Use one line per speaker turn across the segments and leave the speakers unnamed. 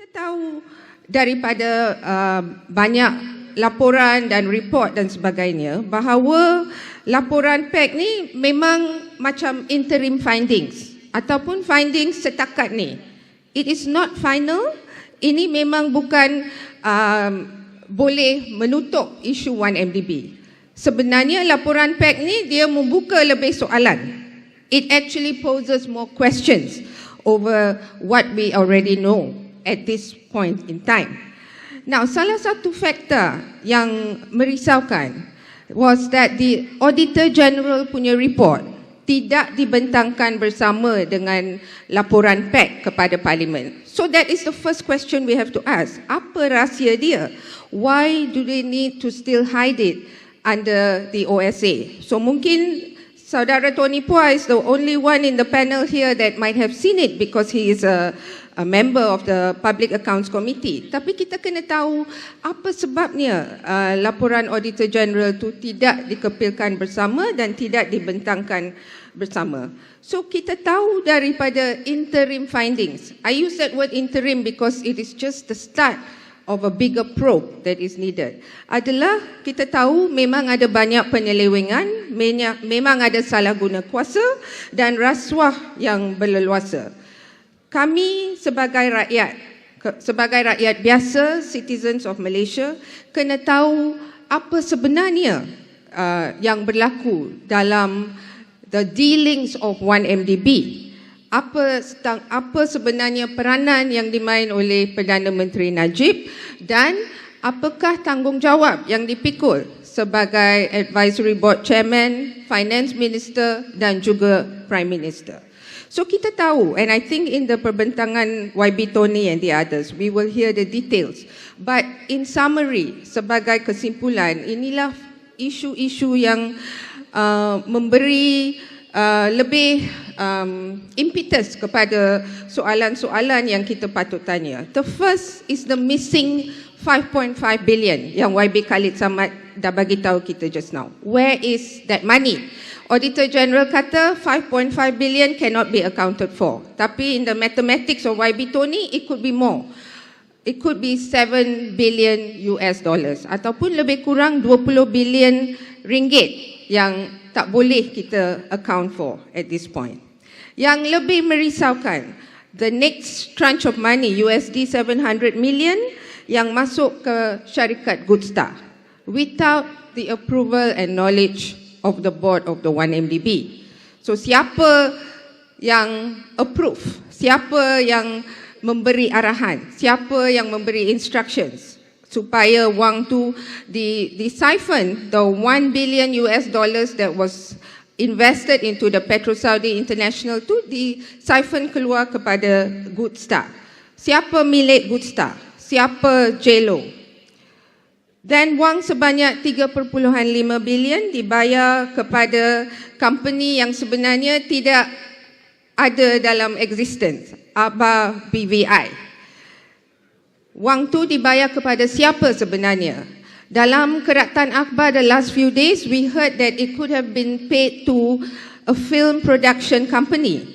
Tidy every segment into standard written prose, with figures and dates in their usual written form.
Kita tahu daripada banyak laporan dan report dan sebagainya bahawa laporan PAC ni memang macam interim findings ataupun findings setakat ni. It is not final. Ini memang bukan boleh menutup isu 1MDB. Sebenarnya laporan PAC ni dia membuka lebih soalan. It actually poses more questions over what we already know at this point in time. Now, salah satu faktor yang merisaukan was that the Auditor General punya report tidak dibentangkan bersama dengan laporan PAC kepada Parlimen. So that is the first question we have to ask. Apa rahsia dia? Why do they need to still hide it under the OSA? So mungkin Saudara Tony Pua is the only one in the panel here that might have seen it because he is a member of the Public Accounts Committee. Tapi kita kena tahu apa sebabnya laporan Auditor General itu tidak dikepilkan bersama dan tidak dibentangkan bersama. So kita tahu daripada interim findings. I use that word interim because it is just the start of a bigger probe that is needed. Adalah kita tahu memang ada banyak penyelewengan, memang ada salah guna kuasa dan rasuah yang berleluasa. Kami sebagai rakyat biasa, citizens of Malaysia, kena tahu apa sebenarnya yang berlaku dalam the dealings of 1MDB. Apa sebenarnya peranan yang dimain oleh Perdana Menteri Najib dan apakah tanggungjawab yang dipikul sebagai Advisory Board Chairman, Finance Minister dan juga Prime Minister. So kita tahu, and I think in the perbentangan YB Tony and the others, we will hear the details. But in summary, sebagai kesimpulan, inilah isu-isu yang memberi lebih impetus kepada soalan-soalan yang kita patut tanya. The first is the missing 5.5 billion yang YB Khalid Samad dah bagi tahu kita just now. Where is that money? Auditor General kata 5.5 billion cannot be accounted for. Tapi in the mathematics of YB Tony, it could be more. It could be 7 billion US dollars ataupun lebih kurang 20 billion ringgit yang tak boleh kita account for at this point. Yang lebih merisaukan, the next tranche of money, USD 700 million yang masuk ke syarikat Good Star without the approval and knowledge of the board of the 1MDB. So siapa yang approve? Siapa yang memberi arahan? Siapa yang memberi instructions supaya wang tu di-siphon, the 1 billion US dollars that was invested into the Petro-Saudi International tu di-siphon keluar kepada Good Star. Siapa milik Good Star? Siapa JLO? Dan wang sebanyak 3.5 bilion dibayar kepada company yang sebenarnya tidak ada dalam existence, Aba BVI. Wang tu dibayar kepada siapa sebenarnya? Dalam keratan akhbar the last few days, we heard that it could have been paid to a film production company.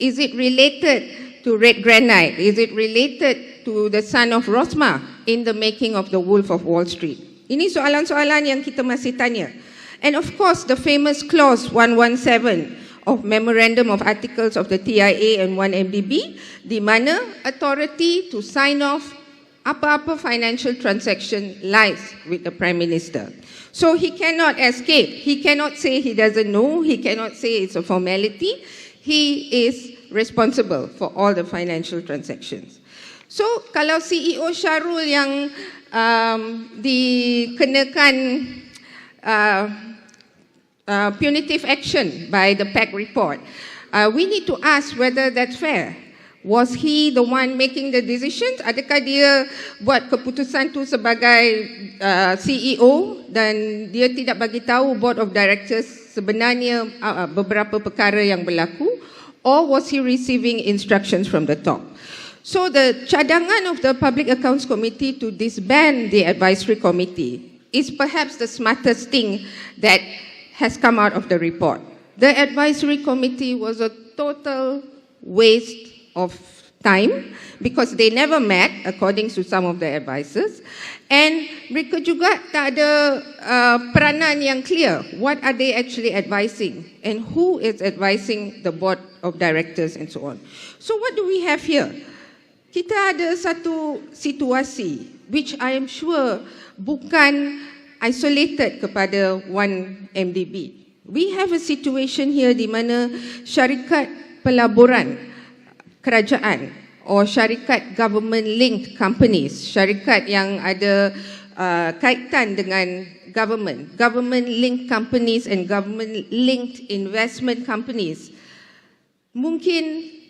Is it related to Red Granite? Is it related to the son of Rosmah in the making of the Wolf of Wall Street? Ini soalan-soalan yang kita masih tanya. And of course, the famous clause 117 of Memorandum of Articles of the TIA and 1MDB, di mana authority to sign off apa-apa financial transaction lies with the Prime Minister. So he cannot escape. He cannot say he doesn't know. He cannot say it's a formality. He is responsible for all the financial transactions. So kalau CEO Syarul yang dikenakan punitive action by the PAC report, we need to ask whether that's fair. Was he the one making the decisions? Adakah dia buat keputusan tu sebagai CEO dan dia tidak bagi tahu board of directors sebenarnya beberapa perkara yang berlaku? Or was he receiving instructions from the top? So the cadangan of the Public Accounts Committee to disband the advisory committee is perhaps the smartest thing that has come out of the report. The advisory committee was a total waste of time because they never met according to some of the advisors, and mereka juga tak ada peranan yang clear. What are they actually advising and who is advising the board of directors and so on. So what do we have here? Kita ada satu situasi which I am sure bukan isolated kepada 1MDB. We have a situation here di mana syarikat pelaburan kerajaan or syarikat government-linked companies, syarikat yang ada kaitan dengan government-linked companies and government-linked investment companies, mungkin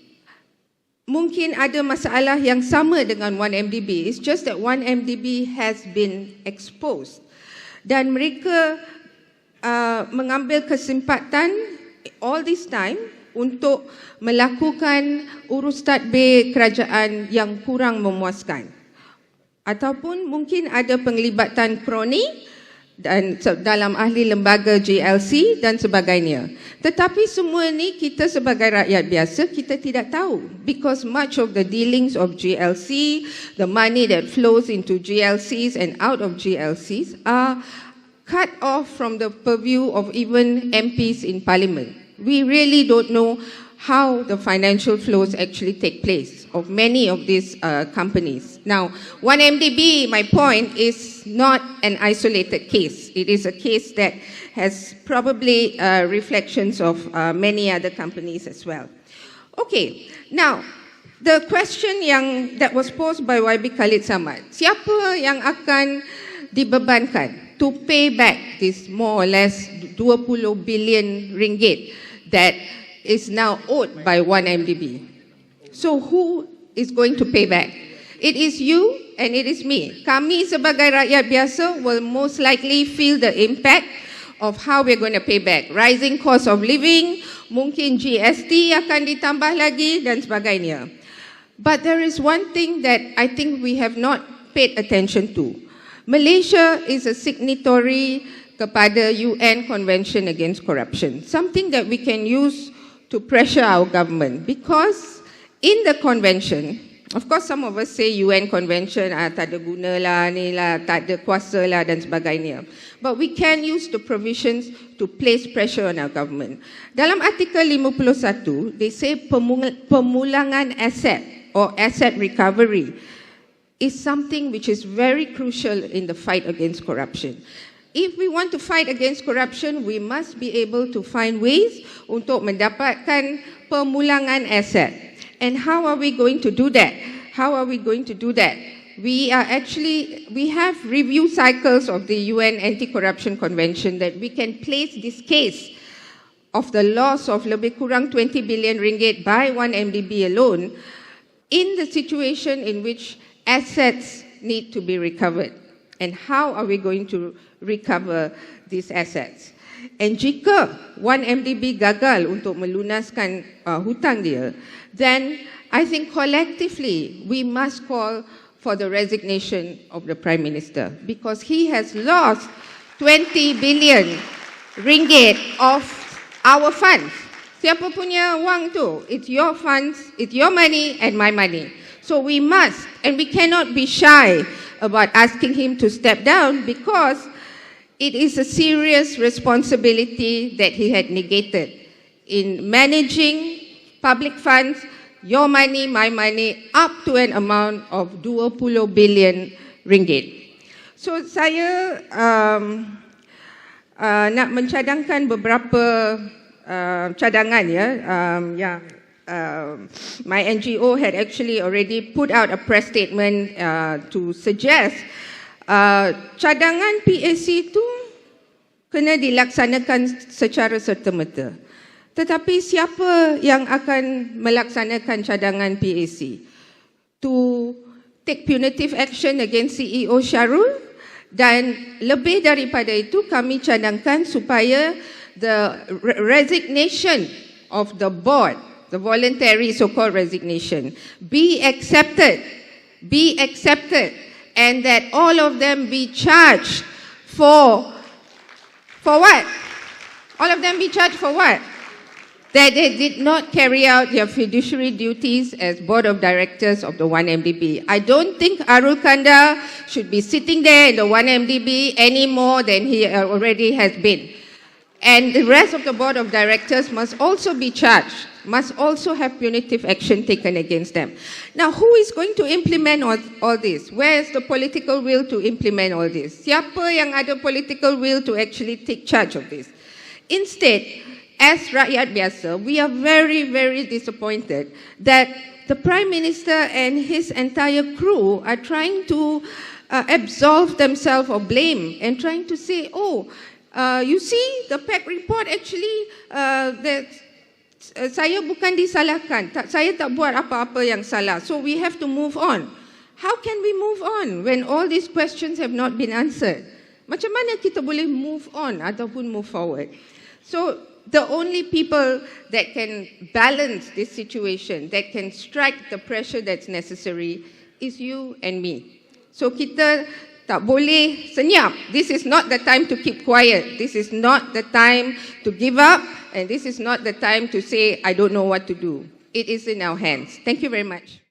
ada masalah yang sama dengan 1MDB. It's just that 1MDB has been exposed dan mereka mengambil kesempatan all this time untuk melakukan urus tadbir kerajaan yang kurang memuaskan. Ataupun mungkin ada penglibatan kroni dan dalam ahli lembaga GLC dan sebagainya. Tetapi semua ni kita sebagai rakyat biasa kita tidak tahu because much of the dealings of GLC, the money that flows into GLCs and out of GLCs are cut off from the purview of even MPs in Parliament. We really don't know how the financial flows actually take place of many of these companies. Now, 1MDB, my point, is not an isolated case. It is a case that has probably reflections of many other companies as well. Okay, now, the question that was posed by YB Khalid Samad, siapa yang akan dibebankan to pay back this more or less 20 billion ringgit that is now owed by 1MDB. So who is going to pay back? It is you and it is me. Kami sebagai rakyat biasa will most likely feel the impact of how we're going to pay back. Rising cost of living, mungkin GST akan ditambah lagi dan sebagainya. But there is one thing that I think we have not paid attention to. Malaysia is a signatory kepada UN Convention Against Corruption, something that we can use to pressure our government because in the convention, of course some of us say UN Convention tak ada guna lah, ni lah, tak ada kuasa lah dan sebagainya. But we can use the provisions to place pressure on our government. Dalam artikel 51, they say pemulangan aset or asset recovery is something which is very crucial in the fight against corruption. If we want to fight against corruption, we must be able to find ways untuk mendapatkan pemulangan aset. And how are we going to do that? How are we going to do that? We have review cycles of the UN Anti-Corruption Convention that we can place this case of the loss of lebih kurang 20 billion ringgit by 1MDB alone in the situation in which assets need to be recovered. And how are we going to recover these assets? And jika 1MDB gagal untuk melunaskan hutang dia, then I think collectively we must call for the resignation of the Prime Minister because he has lost 20 billion ringgit of our funds. Siapa punya wang tu? It's your funds, it's your money and my money. So we must, and we cannot be shy about asking him to step down because it is a serious responsibility that he had negated in managing public funds, your money, my money, up to an amount of 20 billion ringgit. So saya nak mencadangkan beberapa cadangan ya, yang my NGO had actually already put out a press statement to suggest cadangan PAC itu kena dilaksanakan secara serta-merta. Tetapi siapa yang akan melaksanakan cadangan PAC? To take punitive action against CEO Shahrul, dan lebih daripada itu kami cadangkan supaya the resignation of the board, the voluntary so-called resignation, be accepted, and that all of them be charged for what? All of them be charged for what? that they did not carry out their fiduciary duties as board of directors of the 1MDB. I don't think Arul Kanda should be sitting there in the 1MDB any more than he already has been. And the rest of the board of directors must also be charged, must also have punitive action taken against them. Now, who is going to implement all this? Where is the political will to implement all this? Siapa yang ada political will to actually take charge of this? Instead, as rakyat biasa, we are very, very disappointed that the Prime Minister and his entire crew are trying to absolve themselves of blame and trying to say, oh, you see, the PAC report actually, saya bukan disalahkan, saya tak buat apa-apa yang salah, so we have to move on. How can we move on when all these questions have not been answered? Macam mana kita boleh move on ataupun move forward? So, the only people that can balance this situation, that can strike the pressure that's necessary, is you and me. So kita tak boleh senyap. This is not the time to keep quiet. This is not the time to give up. And this is not the time to say, I don't know what to do. It is in our hands. Thank you very much.